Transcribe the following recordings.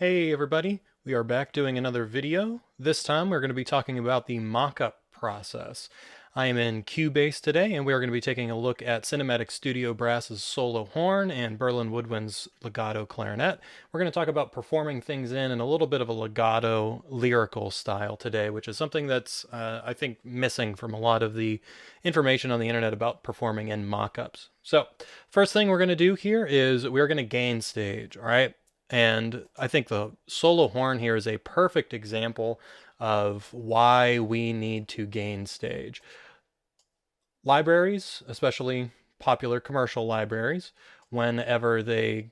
Hey everybody, we are back doing another video. This time we're going to be talking about the mockup process. I am in Cubase today and we are going to be taking a look at Cinematic Studio Brass's solo horn and Berlin Woodwind's legato clarinet. We're going to talk about performing things in a little bit of a legato lyrical style today, which is something that's I think missing from a lot of the information on the internet about performing in mockups. So first thing we're going to do here is we're going to gain stage, all right? And I think the solo horn here is a perfect example of why we need to gain stage. Libraries, especially popular commercial libraries, whenever they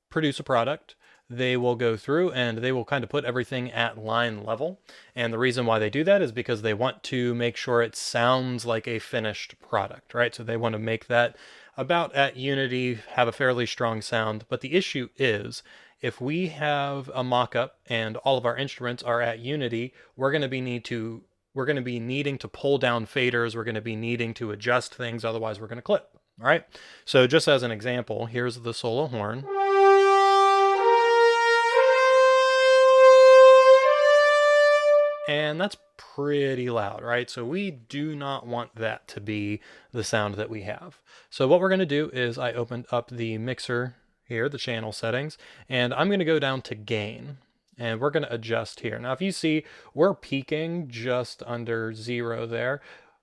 produce a product, they will go through and they will kind of put everything at line level. And the reason why they do that is because they want to make sure it sounds like a finished product, right? So they want to make that about at unity, have a fairly strong sound. But the issue is, if we have a mock-up and all of our instruments are at unity, we're going to be needing to pull down faders. We're going to be needing to adjust things. Otherwise, we're going to clip. All right. So just as an example, here's the solo horn. And that's pretty loud, right? So we do not want that to be the sound that we have. So what we're going to do is I opened up the mixer here, the channel settings, and I'm going to go down to gain. And we're going to adjust here. Now, if you see, we're peaking just under 0 there.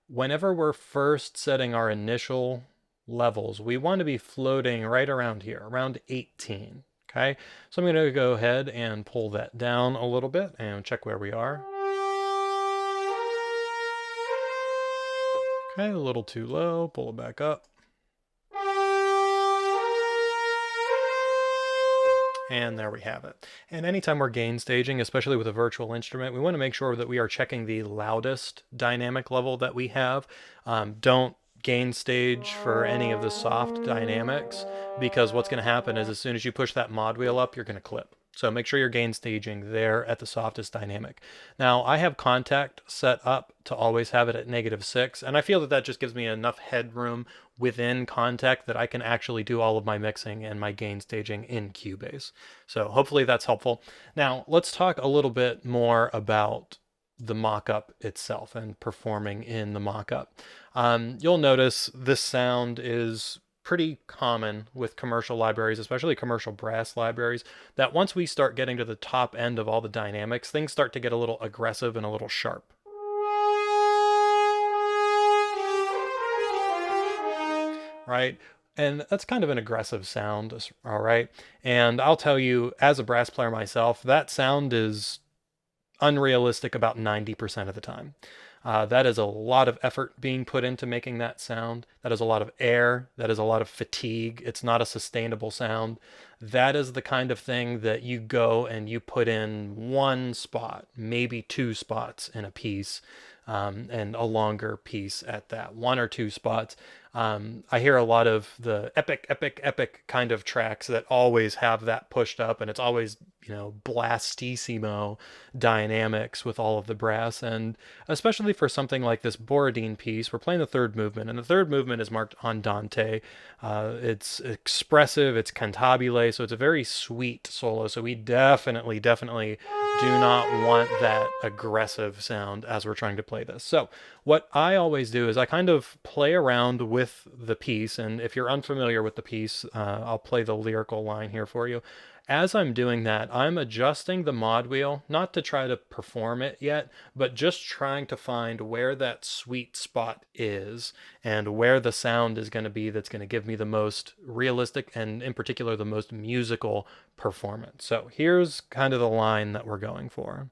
Whenever we're first setting our initial levels, we want to be floating right around here, around 18. Okay, so I'm going to go ahead and pull that down a little bit and check where we are. Okay, a little too low, pull it back up. And there we have it. And anytime we're gain staging, especially with a virtual instrument, we want to make sure that we are checking the loudest dynamic level that we have. Don't gain stage for any of the soft dynamics, because what's going to happen is as soon as you push that mod wheel up, you're going to clip. So make sure you're gain staging there at the softest dynamic. Now, I have Contact set up to always have it at -6, and I feel that that just gives me enough headroom within Contact that I can actually do all of my mixing and my gain staging in Cubase. So hopefully that's helpful. Now, let's talk a little bit more about the mockup itself and performing in the mockup. You'll notice this sound is pretty common with commercial libraries, especially commercial brass libraries, that once we start getting to the top end of all the dynamics, things start to get a little aggressive and a little sharp. Right? And that's kind of an aggressive sound, all right? And I'll tell you, as a brass player myself, that sound is unrealistic about 90% of the time. That is a lot of effort being put into making that sound. That is a lot of air. That is a lot of fatigue. It's not a sustainable sound. That is the kind of thing that you go and you put in one spot, maybe 2 spots in a piece, and a longer piece at that, 1 or 2 spots. I hear a lot of the epic, epic, epic kind of tracks that always have that pushed up, and it's always, blastissimo dynamics with all of the brass. And especially for something like this Borodin piece, we're playing the third movement, and the third movement is marked andante. It's expressive, it's cantabile, so it's a very sweet solo. So we definitely do not want that aggressive sound as we're trying to play this. So what I always do is I kind of play around with the piece, and if you're unfamiliar with the piece, I'll play the lyrical line here for you. As I'm doing that, I'm adjusting the mod wheel, not to try to perform it yet, but just trying to find where that sweet spot is and where the sound is going to be that's going to give me the most realistic and, in particular, the most musical performance. So here's kind of the line that we're going for.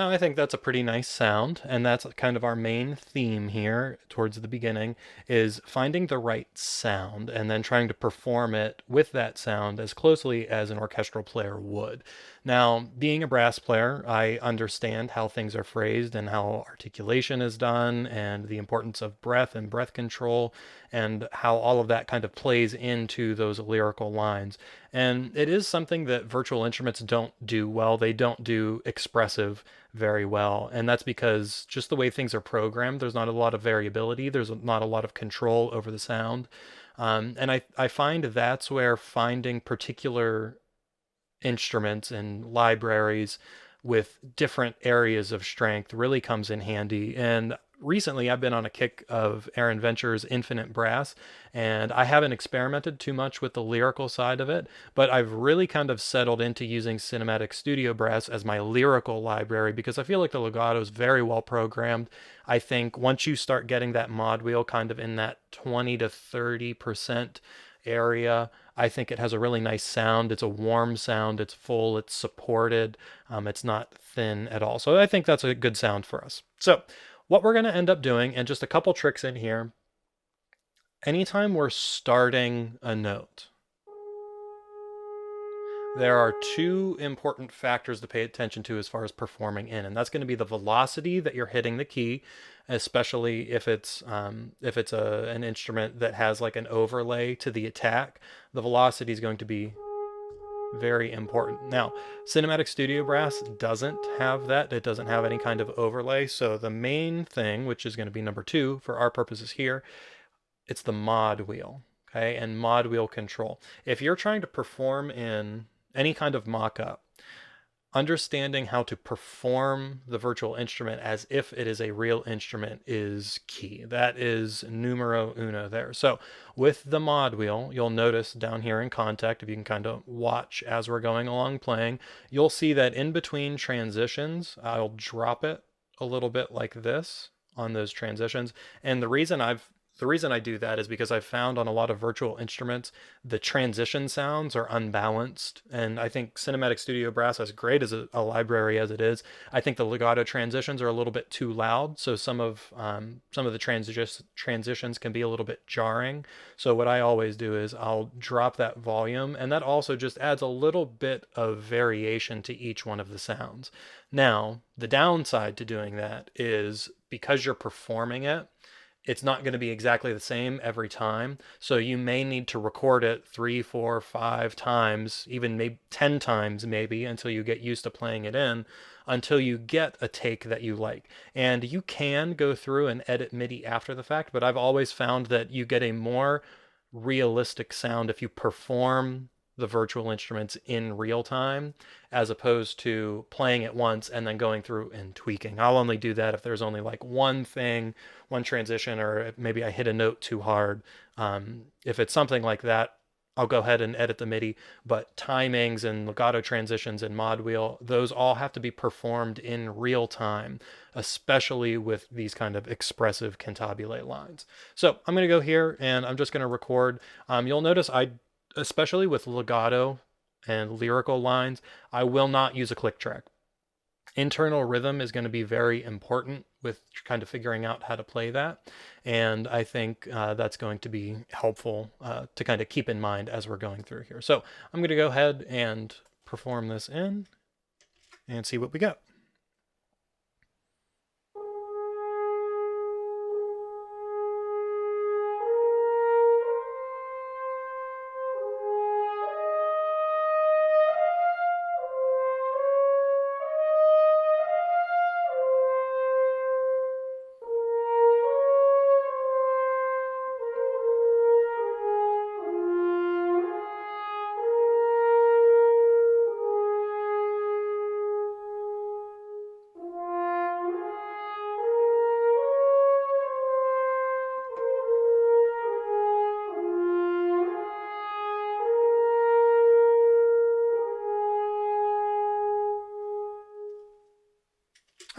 Now, I think that's a pretty nice sound, and that's kind of our main theme here towards the beginning, is finding the right sound and then trying to perform it with that sound as closely as an orchestral player would. Now, being a brass player, I understand how things are phrased and how articulation is done and the importance of breath and breath control and how all of that kind of plays into those lyrical lines. And it is something that virtual instruments don't do well. They don't do expressive very well. And that's because just the way things are programmed, there's not a lot of variability, there's not a lot of control over the sound. And I find that's where finding particular instruments and libraries with different areas of strength really comes in handy. And recently I've been on a kick of Aaron Venture's Infinite Brass, and I haven't experimented too much with the lyrical side of it, but I've really kind of settled into using Cinematic Studio Brass as my lyrical library because I feel like the legato is very well programmed. I think once you start getting that mod wheel kind of in that 20 to 30% area, I think it has a really nice sound. It's a warm sound. It's full. It's supported. It's not thin at all. So I think that's a good sound for us. So what we're going to end up doing, and just a couple tricks in here, anytime we're starting a note, there are two important factors to pay attention to as far as performing in, and that's going to be the velocity that you're hitting the key, especially if it's an instrument that has like an overlay to the attack. The velocity is going to be very important. Now, Cinematic Studio Brass doesn't have that. It doesn't have any kind of overlay. So the main thing, which is going to be number 2 for our purposes here, it's the mod wheel. Okay, and mod wheel control. If you're trying to perform in any kind of mock-up, understanding how to perform the virtual instrument as if it is a real instrument is key. That is numero uno there. So with the mod wheel, you'll notice down here in Contact, if you can kind of watch as we're going along playing, you'll see that in between transitions, I'll drop it a little bit like this on those transitions. And the reason I do that is because I've found on a lot of virtual instruments, the transition sounds are unbalanced. And I think Cinematic Studio Brass, as great as a library as it is, I think the legato transitions are a little bit too loud. So some of the transitions can be a little bit jarring. So what I always do is I'll drop that volume, and that also just adds a little bit of variation to each one of the sounds. Now, the downside to doing that is because you're performing it, it's not going to be exactly the same every time. So you may need to record it 3, 4, 5 times, even maybe 10 times maybe, until you get used to playing it in, until you get a take that you like. And you can go through and edit MIDI after the fact, but I've always found that you get a more realistic sound if you perform the virtual instruments in real time as opposed to playing it once and then going through and tweaking. I'll only do that if there's only like one thing, one transition, or maybe I hit a note too hard. If it's something like that, I'll go ahead and edit the MIDI, but timings and legato transitions and mod wheel, those all have to be performed in real time, especially with these kind of expressive cantabile lines. So I'm going to go here and I'm just going to record. You'll notice especially with legato and lyrical lines, I will not use a click track. Internal rhythm is going to be very important with kind of figuring out how to play that. And I think that's going to be helpful to kind of keep in mind as we're going through here. So I'm going to go ahead and perform this in and see what we got.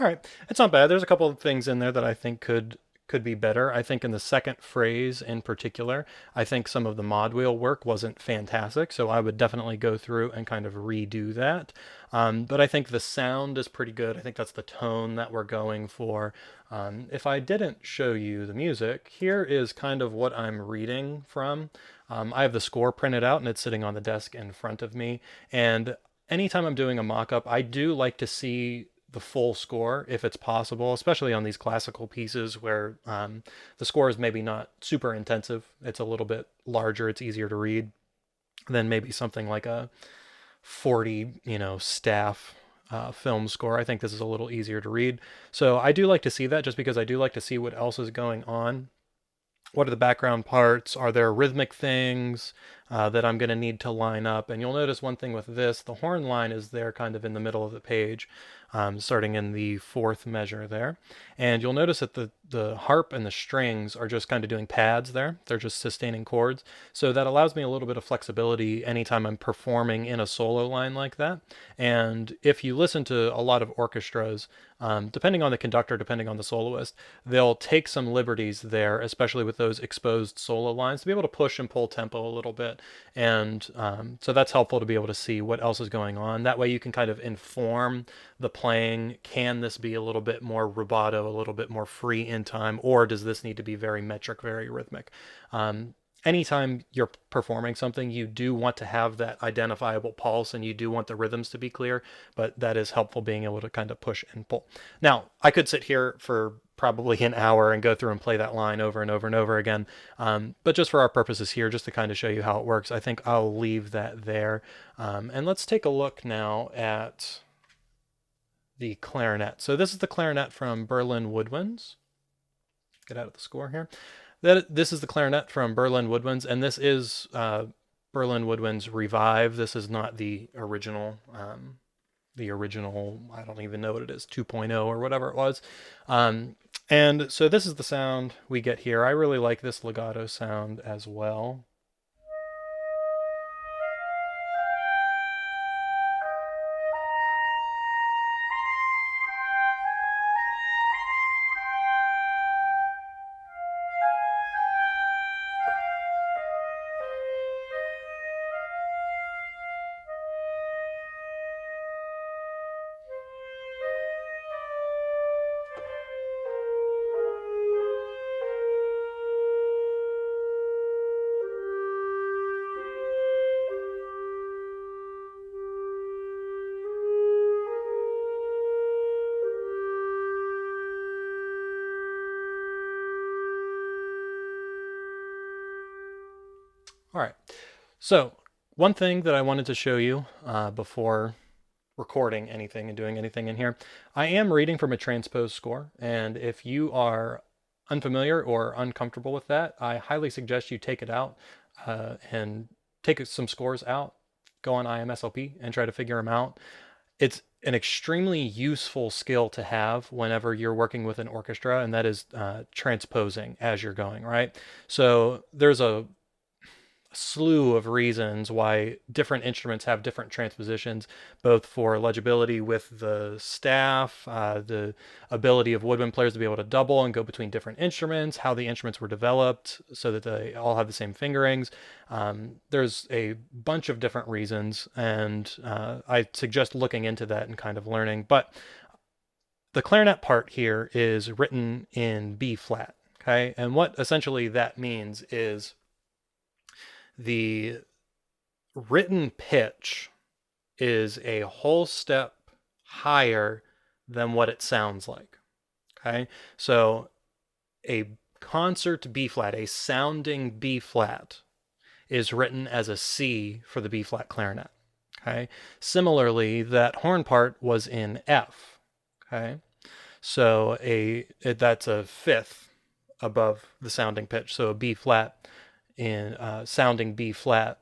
All right, it's not bad. There's a couple of things in there that I think could could be better. I think in the second phrase in particular, I think some of the mod wheel work wasn't fantastic, so I would definitely go through and kind of redo that. But I think the sound is pretty good. I think that's the tone that we're going for. If I didn't show you the music, here is kind of what I'm reading from. I have the score printed out and it's sitting on the desk in front of me. And anytime I'm doing a mock-up, I do like to see the full score if it's possible, especially on these classical pieces where the score is maybe not super intensive. It's a little bit larger, it's easier to read than maybe something like a 40, staff film score. I think this is a little easier to read. So I do like to see that just because I do like to see what else is going on. What are the background parts? Are there rhythmic things that I'm going to need to line up? And you'll notice one thing with this, the horn line is there kind of in the middle of the page, starting in the fourth measure there. And you'll notice that the harp and the strings are just kind of doing pads there. They're just sustaining chords. So that allows me a little bit of flexibility anytime I'm performing in a solo line like that. And if you listen to a lot of orchestras, depending on the conductor, depending on the soloist, they'll take some liberties there, especially with those exposed solo lines, to be able to push and pull tempo a little bit. And so that's helpful to be able to see what else is going on. That way you can kind of inform the playing. Can this be a little bit more rubato, a little bit more free in time, or does this need to be very metric, very rhythmic? Anytime you're performing something, you do want to have that identifiable pulse and you do want the rhythms to be clear, but that is helpful being able to kind of push and pull. Now, I could sit here for probably an hour and go through and play that line over and over and over again, but just for our purposes here, just to kind of show you how it works, I think I'll leave that there. And let's take a look now at the clarinet. So this is the clarinet from Berlin Woodwinds. Get out of the score here. This is the clarinet from Berlin Woodwinds, and this is Berlin Woodwinds Revive. This is not the original. I don't even know what it is, 2.0 or whatever it was. And so this is the sound we get here. I really like this legato sound as well. All right, so one thing that I wanted to show you before recording anything and doing anything in here, I am reading from a transpose score, and if you are unfamiliar or uncomfortable with that, I highly suggest you take it out and take some scores out, go on IMSLP and try to figure them out. It's an extremely useful skill to have whenever you're working with an orchestra, and that is transposing as you're going, right? So there's a slew of reasons why different instruments have different transpositions, both for legibility with the staff, the ability of woodwind players to be able to double and go between different instruments, how the instruments were developed so that they all have the same fingerings. There's a bunch of different reasons, and I suggest looking into that and kind of learning. But the clarinet part here is written in B flat, okay? And what essentially that means is the written pitch is a whole step higher than what it sounds like, okay? So a concert B flat, a sounding B flat, is written as a C for the B flat clarinet, okay? Similarly, that horn part was in F, okay? So that's a fifth above the sounding pitch, so a B flat in sounding B flat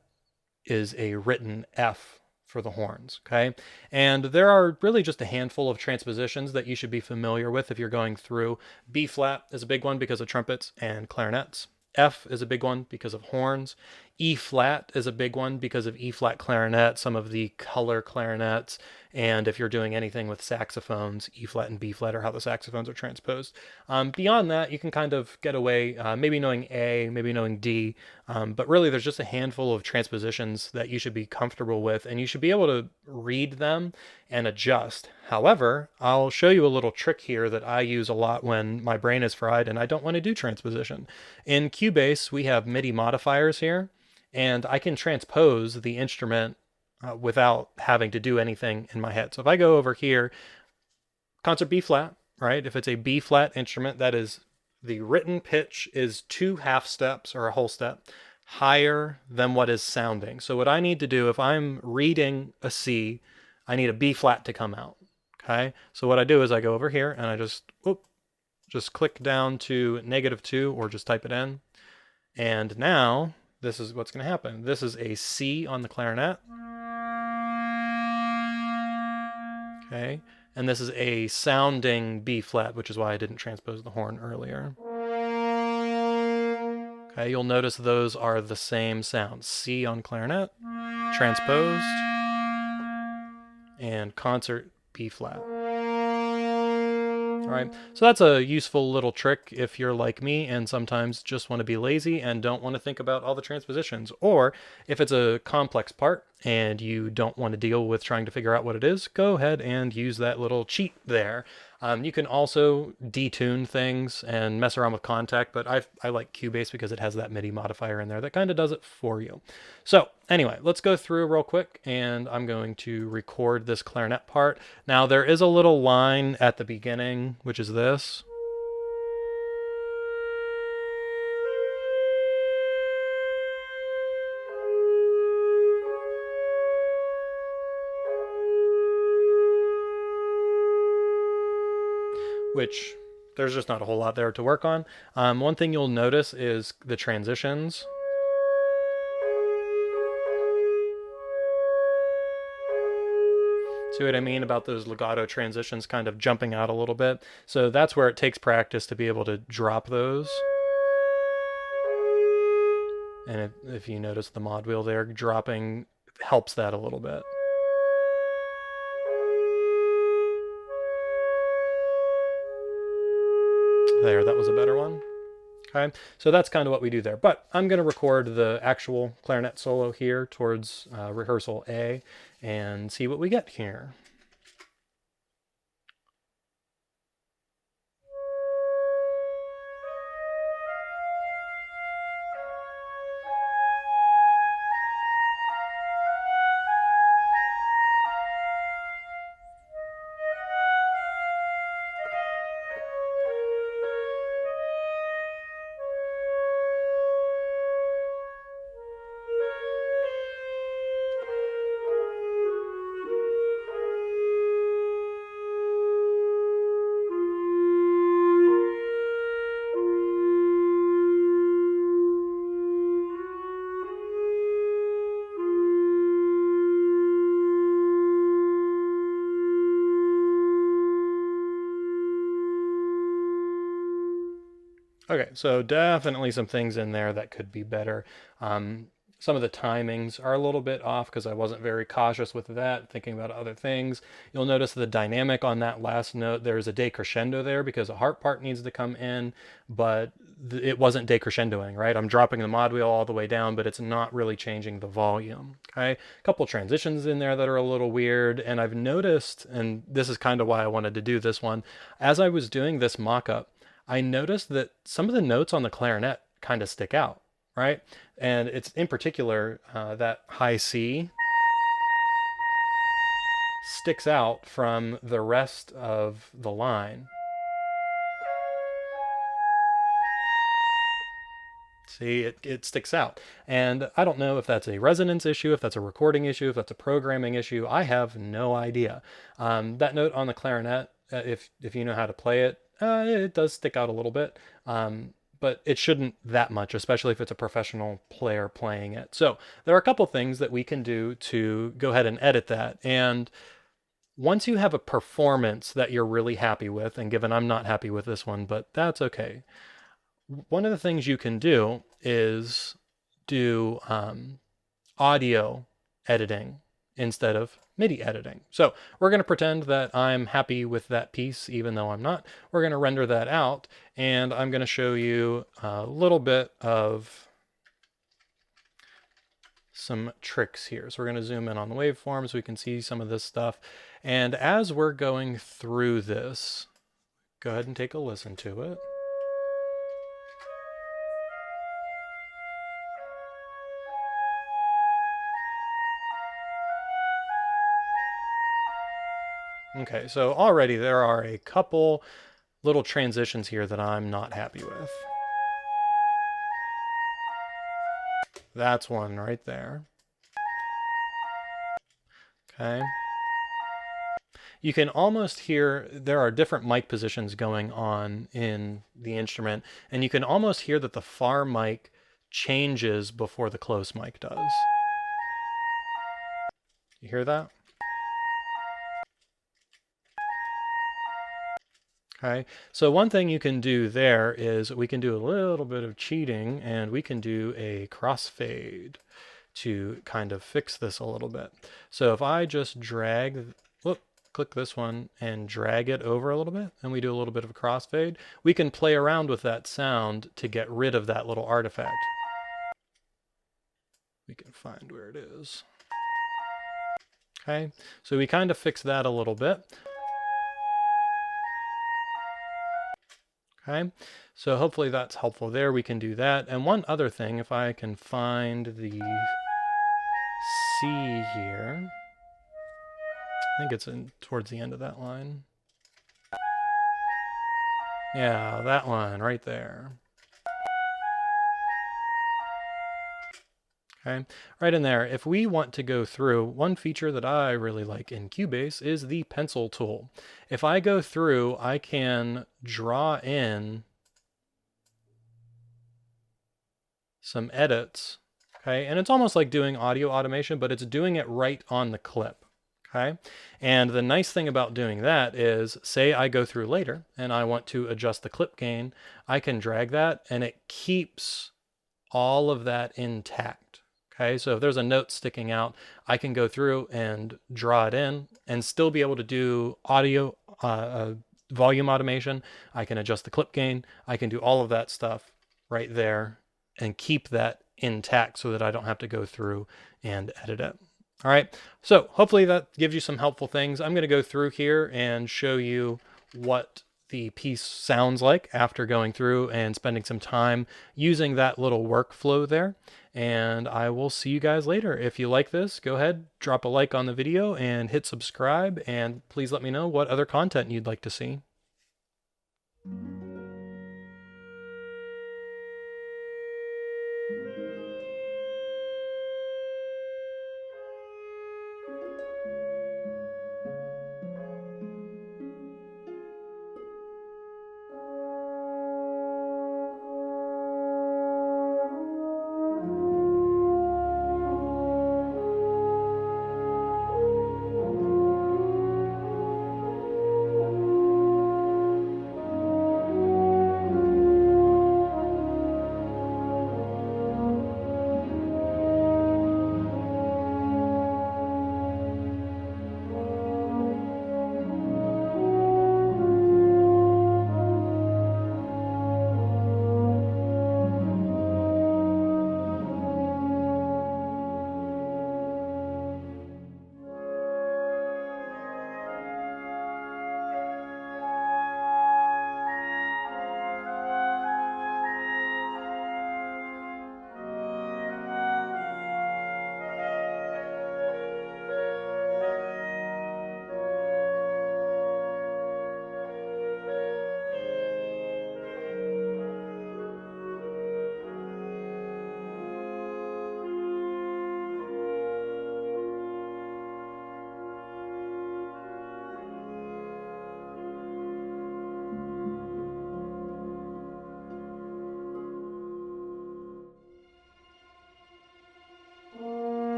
is a written F for the horns, okay? And there are really just a handful of transpositions that you should be familiar with if you're going through. B flat is a big one because of trumpets and clarinets. F is a big one because of horns. E flat is a big one because of E flat clarinet, some of the color clarinets, and if you're doing anything with saxophones, E flat and B flat are how the saxophones are transposed. Beyond that, you can kind of get away, maybe knowing A, maybe knowing D, but really there's just a handful of transpositions that you should be comfortable with, and you should be able to read them and adjust. However, I'll show you a little trick here that I use a lot when my brain is fried and I don't want to do transposition. In Cubase, we have Midi modifiers here, and I can transpose the instrument without having to do anything in my head. So if I go over here, concert B flat, right? If it's a B flat instrument, that is the written pitch is 2 half steps or a whole step higher than what is sounding. So what I need to do, if I'm reading a C, I need a B flat to come out. Okay. So what I do is I go over here and I just click down to -2 or just type it in. And now this is what's going to happen. This is a C on the clarinet. Okay, and this is a sounding B flat, which is why I didn't transpose the horn earlier. Okay, you'll notice those are the same sound. C on clarinet, transposed, and concert B flat. All right, so that's a useful little trick if you're like me and sometimes just want to be lazy and don't want to think about all the transpositions. Or if it's a complex part and you don't want to deal with trying to figure out what it is, go ahead and use that little cheat there. You can also detune things and mess around with contact, but I like Cubase because it has that MIDI modifier in there that kind of does it for you. So anyway, let's go through real quick, and I'm going to record this clarinet part. Now there is a little line at the beginning, which is this. Which there's just not a whole lot there to work on. One thing you'll notice is the transitions. See what I mean about those legato transitions kind of jumping out a little bit? So that's where it takes practice to be able to drop those. And if you notice the mod wheel there, dropping helps that a little bit. There, that was a better one. Okay, so that's kind of what we do there. But I'm going to record the actual clarinet solo here towards rehearsal A and see what we get here. Okay, so definitely some things in there that could be better. Some of the timings are a little bit off because I wasn't very cautious with that, thinking about other things. You'll notice the dynamic on that last note, there's a decrescendo there because a harp part needs to come in, but it wasn't decrescendoing, right? I'm dropping the mod wheel all the way down, but it's not really changing the volume, okay? A couple transitions in there that are a little weird, and I've noticed, and this is kind of why I wanted to do this one, as I was doing this mock-up, I noticed that some of the notes on the clarinet kind of stick out, right? And it's in particular that high C sticks out from the rest of the line. See, it sticks out. And I don't know if that's a resonance issue, if that's a recording issue, if that's a programming issue. I have no idea. That note on the clarinet, if you know how to play it, it does stick out a little bit, but it shouldn't that much, especially if it's a professional player playing it. So there are a couple things that we can do to go ahead and edit that. And once you have a performance that you're really happy with, and given I'm not happy with this one, but that's okay. One of the things you can do is do audio editing instead of MIDI editing. So we're going to pretend that I'm happy with that piece, even though I'm not. We're going to render that out, and I'm going to show you a little bit of some tricks here. So we're going to zoom in on the waveform so we can see some of this stuff. And as we're going through this, go ahead and take a listen to it. Okay, so already there are a couple little transitions here that I'm not happy with. That's one right there. Okay. You can almost hear there are different mic positions going on in the instrument, and you can almost hear that the far mic changes before the close mic does. You hear that? Okay, so one thing you can do there is we can do a little bit of cheating, and we can do a crossfade to kind of fix this a little bit. So if I just drag, click this one and drag it over a little bit, and we do a little bit of a crossfade, we can play around with that sound to get rid of that little artifact. We can find where it is. Okay, so we kind of fix that a little bit. Okay, so hopefully that's helpful there. We can do that. And one other thing, if I can find the C here, I think it's towards the end of that line. Yeah, that one right there. Okay, right in there. If we want to go through, one feature that I really like in Cubase is the pencil tool. If I go through, I can draw in some edits, okay? And it's almost like doing audio automation, but it's doing it right on the clip, okay? And the nice thing about doing that is, say I go through later and I want to adjust the clip gain, I can drag that and it keeps all of that intact. Okay, so if there's a note sticking out, I can go through and draw it in and still be able to do audio volume automation. I can adjust the clip gain. I can do all of that stuff right there and keep that intact so that I don't have to go through and edit it. All right, so hopefully that gives you some helpful things. I'm going to go through here and show you what the piece sounds like after going through and spending some time using that little workflow there. And I will see you guys later. If you like this, go ahead, drop a like on the video and hit subscribe, and please let me know what other content you'd like to see.